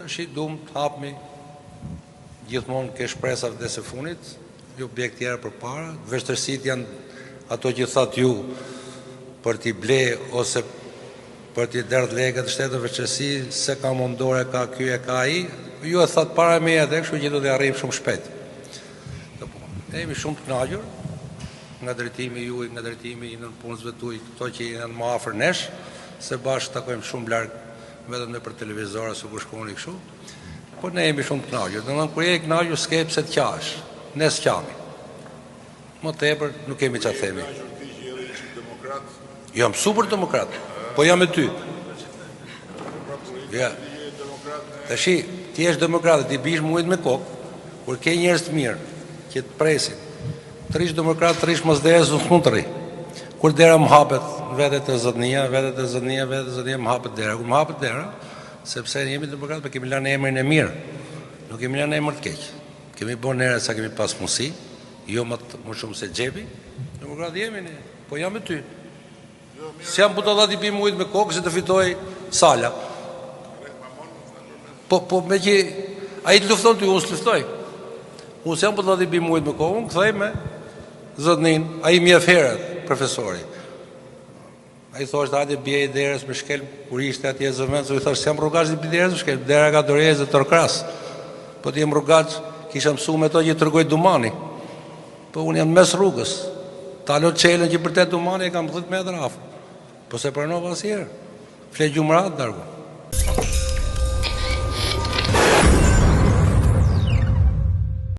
Tash duam të hapmi gjithmonë ke shpresat dhe së funit, jo objekt tjera përpara. Vështërsitë janë ato që thatë ju për t'i ble ose për t'i derdh lekët shtetë vështërsi, se ka mundore, ka ky e ka ai, ju e thatë para me edhe, kështu që do t'i arrijmë shumë shpejt. Ne jemi shumë të kënaqur nga drejtimi juaj, nga drejtimi i nënpunësve tuaj, këto që janë më afër nesh, se bashkë takojmë shumë larg vetëm në për televizor ose kur shkoni kështu. Po ne jemi shumë të kënaqur. Domethënë kur je i kënaqur s'ke pse të qash. Ne s'qami. Më tepër nuk kemi çfarë themi. Jam super demokrat, po jam me ty. Ja. Tashi, ti je demokrat, ti bish mujt me kokë, kur ke njerëz të mirë që të presin. Të rish demokrat, të rish mos derës nuk mund të rri. Kur dera më hapet, vetë të zotnia më hapet dera. Kur më hapet dera, sepse ne jemi demokratë, po kemi lënë emrin e mirë. Nuk kemi lënë emër të keq. Kemi bën era sa kemi pas mundësi, jo më shumë se xhepi. Demokratë jemi ne, po jam me ty. Si jam buta ti bim ujit me kokë se të fitoj Sala. Po me që ai të lufton ty, unë s'luftoj. Unë si jam buta ti bim ujit me kokë, unë kthej me zotnin, ai më jep herët profesori. Ai thoshte hajde bie i derës me shkel kur ishte atje zëvendës, u thosh jam rrugaz i derës me shkel, dera ka dorezë torkras. Po ti jam rrugaz, kisha mësuar me to që tregoj Dumani. Po unë jam mes rrugës. Talo çelën që për te Dumani e kam 10 metra afër. Po se pranova asnjëherë. Fle gjumrat darku.